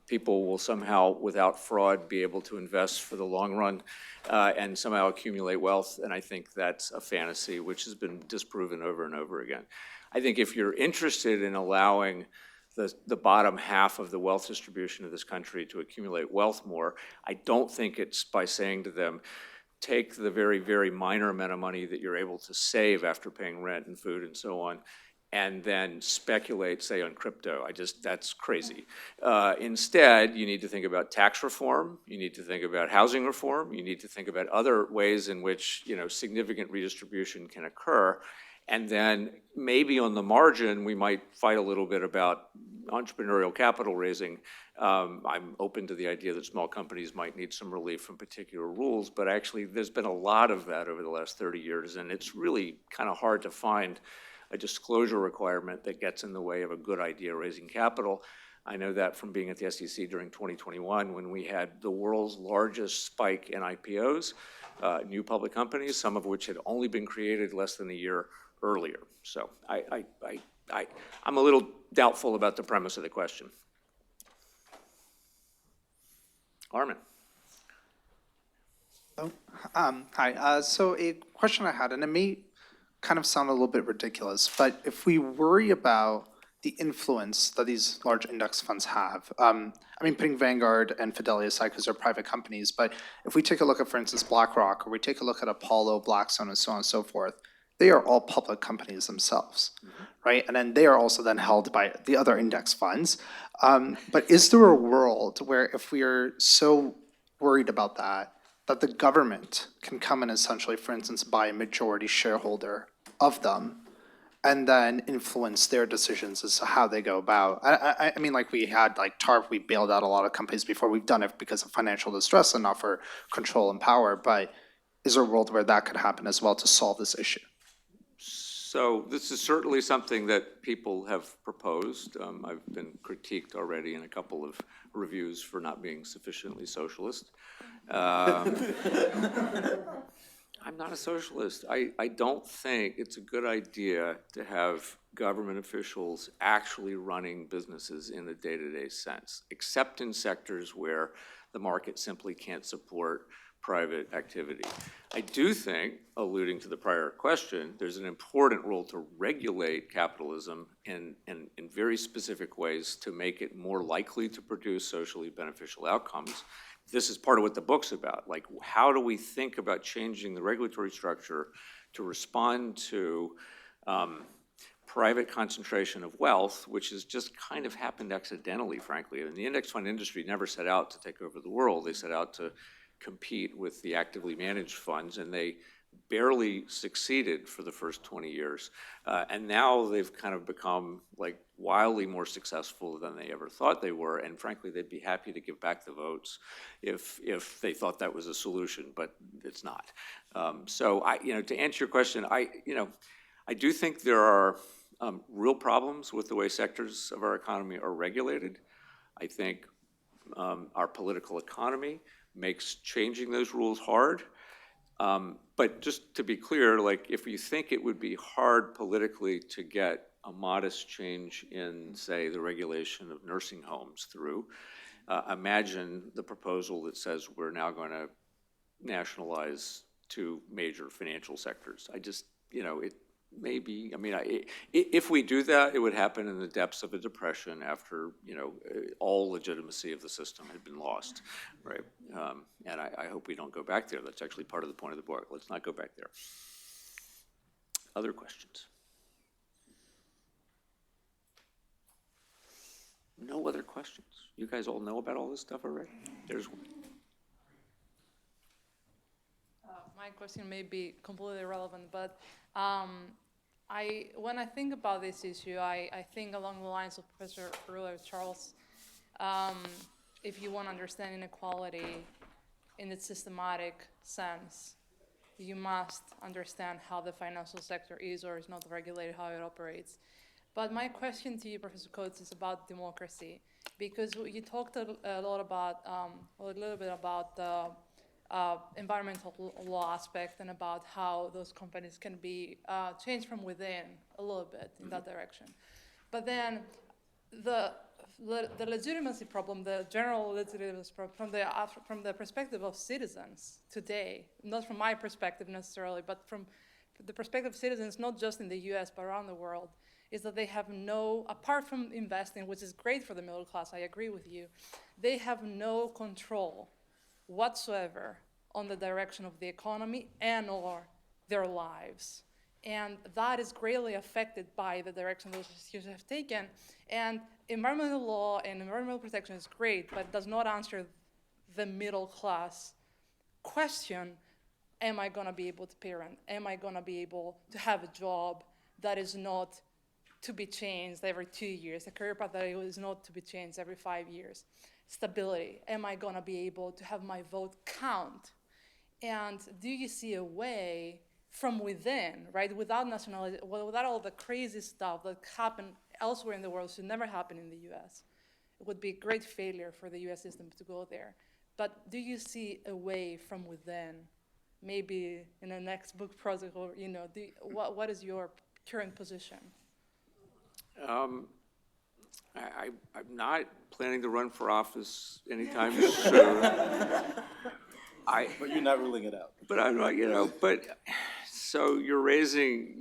people will somehow, without fraud, be able to invest for the long run and somehow accumulate wealth. And I think that's a fantasy which has been disproven over and over again. I think if you're interested in allowing the bottom half of the wealth distribution of this country to accumulate wealth more, I don't think it's by saying to them, take the very, very minor amount of money that you're able to save after paying rent and food and so on, and then speculate, say, on crypto. That's crazy. Instead, you need to think about tax reform, you need to think about housing reform, you need to think about other ways in which, significant redistribution can occur. And then maybe on the margin, we might fight a little bit about entrepreneurial capital raising. I'm open to the idea that small companies might need some relief from particular rules, but actually there's been a lot of that over the last 30 years, and it's really kind of hard to find a disclosure requirement that gets in the way of a good idea raising capital. I know that from being at the SEC during 2021 when we had the world's largest spike in IPOs, new public companies, some of which had only been created less than a year earlier. So I'm a little doubtful about the premise of the question. Armin. Hi. So a question I had, and it may kind of sound a little bit ridiculous, but if we worry about the influence that these large index funds have, putting Vanguard and Fidelity aside because they're private companies, but if we take a look at, for instance, BlackRock, or we take a look at Apollo, Blackstone, and so on and so forth, they are all public companies themselves, right? And then they are also then held by the other index funds. But is there a world where if we are so worried about that, that the government can come and essentially, for instance, buy a majority shareholder of them and then influence their decisions as to how they go about. I mean, like we had like TARP, we bailed out a lot of companies before. We've done it because of financial distress and not for control and power. But is there a world where that could happen as well to solve this issue? So this is certainly something that people have proposed. I've been critiqued already in a couple of reviews for not being sufficiently socialist. I'm not a socialist. I don't think it's a good idea to have government officials actually running businesses in a day-to-day sense, except in sectors where the market simply can't support private activity. I do think, alluding to the prior question, there's an important role to regulate capitalism in very specific ways to make it more likely to produce socially beneficial outcomes. This is part of what the book's about. Like, how do we think about changing the regulatory structure to respond to private concentration of wealth, which has just kind of happened accidentally, frankly. And the index fund industry never set out to take over the world. They set out to compete with the actively managed funds, and they barely succeeded for the first 20 years. And now they've kind of become like wildly more successful than they ever thought they were. And frankly, they'd be happy to give back the votes if they thought that was a solution, but it's not. So to answer your question, I do think there are real problems with the way sectors of our economy are regulated. I think our political economy makes changing those rules hard. But just to be clear, like if you think it would be hard politically to get a modest change in, say, the regulation of nursing homes through, imagine the proposal that says we're now going to nationalize two major financial sectors. I just, it may be, if we do that, it would happen in the depths of a depression after, all legitimacy of the system had been lost, right? And I hope we don't go back there. That's actually part of the point of the book. Let's not go back there. Other questions? No other questions? You guys all know about all this stuff already? There's one. My question may be completely irrelevant, but when I think about this issue, I think along the lines of Professor Guy-Uriel, Charles. If you want to understand inequality in its systematic sense, you must understand how the financial sector is or is not regulated, how it operates. But my question to you, Professor Coates, is about democracy, because you talked a lot about, a little bit about the environmental law aspect and about how those companies can be changed from within a little bit in that direction. But then the legitimacy problem, the general legitimacy problem from the perspective of citizens today, not from my perspective necessarily, but from the perspective of citizens, not just in the US, but around the world, is that they have no, apart from investing, which is great for the middle class, I agree with you, they have no control whatsoever on the direction of the economy and or their lives. And that is greatly affected by the direction those institutions have taken. And environmental law and environmental protection is great, but it does not answer the middle class question, am I gonna be able to pay rent? Am I gonna be able to have a job that is not to be changed every 2 years, a career path that is not to be changed every 5 years? Stability, am I gonna be able to have my vote count? And do you see a way from within, right, without nationality, without all the crazy stuff that happened elsewhere in the world, should never happen in the US? It would be a great failure for the US system to go there. But do you see a way from within, maybe in the next book project, or, what is your current position? I'm not planning to run for office anytime soon. But you're not ruling it out. But I'm not, so you're raising,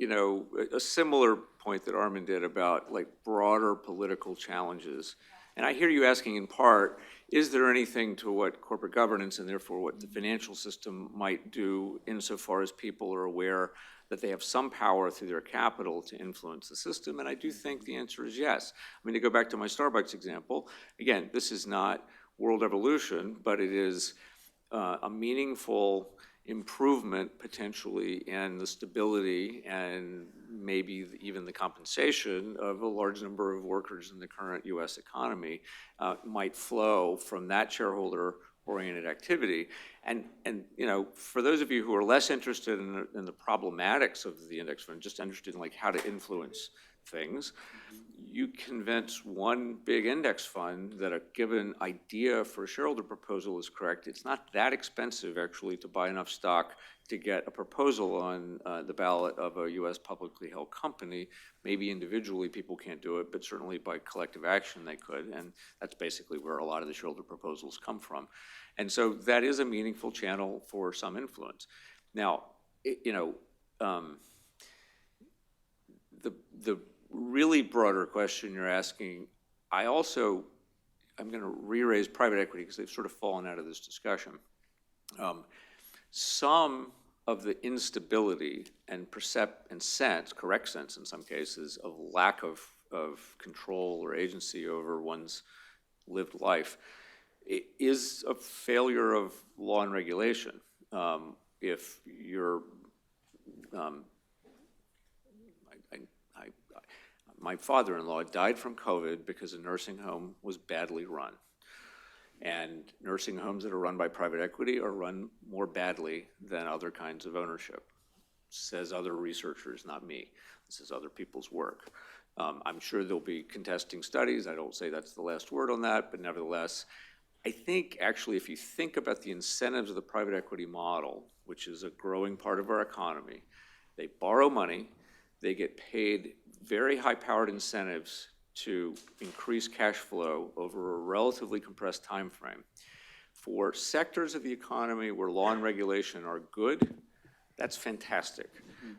a similar point that Armin did about like broader political challenges. And I hear you asking in part, is there anything to what corporate governance and therefore what the financial system might do insofar as people are aware that they have some power through their capital to influence the system? And I do think the answer is yes. To go back to my Starbucks example, again, this is not world evolution, but it is a meaningful improvement potentially in the stability and maybe even the compensation of a large number of workers in the current U.S. economy might flow from that shareholder-oriented activity. And for those of you who are less interested in the problematics of the index fund, just interested in like how to influence things, you convince one big index fund that a given idea for a shareholder proposal is correct. It's not that expensive, actually, to buy enough stock to get a proposal on the ballot of a U.S. publicly held company. Maybe individually people can't do it, but certainly by collective action they could, and that's basically where a lot of the shareholder proposals come from. And so that is a meaningful channel for some influence. Now, the really broader question you're asking, I'm going to re-raise private equity because they've sort of fallen out of this discussion. Some of the instability and sense, correct sense in some cases, of lack of control or agency over one's lived life is a failure of law and regulation. If you're my father-in-law died from COVID because a nursing home was badly run. And nursing homes that are run by private equity are run more badly than other kinds of ownership, says other researchers, not me. This is other people's work. I'm sure there'll be contesting studies. I don't say that's the last word on that, but nevertheless, I think actually if you think about the incentives of the private equity model, which is a growing part of our economy, they borrow money, they get paid very high-powered incentives to increase cash flow over a relatively compressed time frame. For sectors of the economy where law and regulation are good, that's fantastic,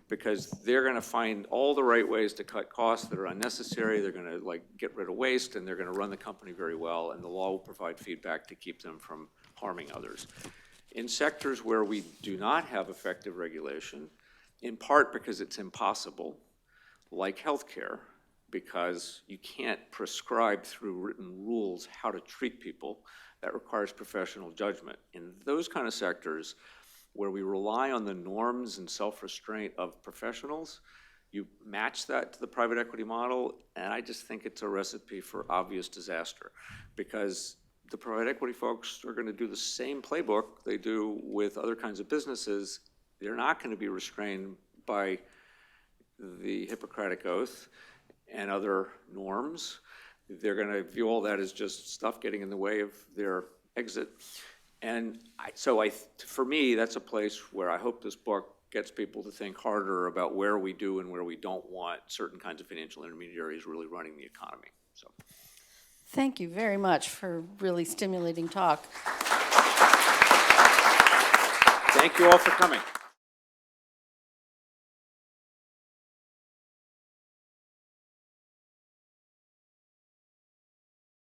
because they're going to find all the right ways to cut costs that are unnecessary. They're going to get rid of waste, and they're going to run the company very well, and the law will provide feedback to keep them from harming others. In sectors where we do not have effective regulation, in part because it's impossible, like healthcare, because you can't prescribe through written rules how to treat people. That requires professional judgment. In those kind of sectors where we rely on the norms and self-restraint of professionals, you match that to the private equity model, and I just think it's a recipe for obvious disaster, because the private equity folks are going to do the same playbook they do with other kinds of businesses. They're not going to be restrained by the Hippocratic Oath and other norms. They're going to view all that as just stuff getting in the way of their exit. And for me, that's a place where I hope this book gets people to think harder about where we do and where we don't want certain kinds of financial intermediaries really running the economy. So, Thank you very much for a really stimulating talk. thank you all for coming.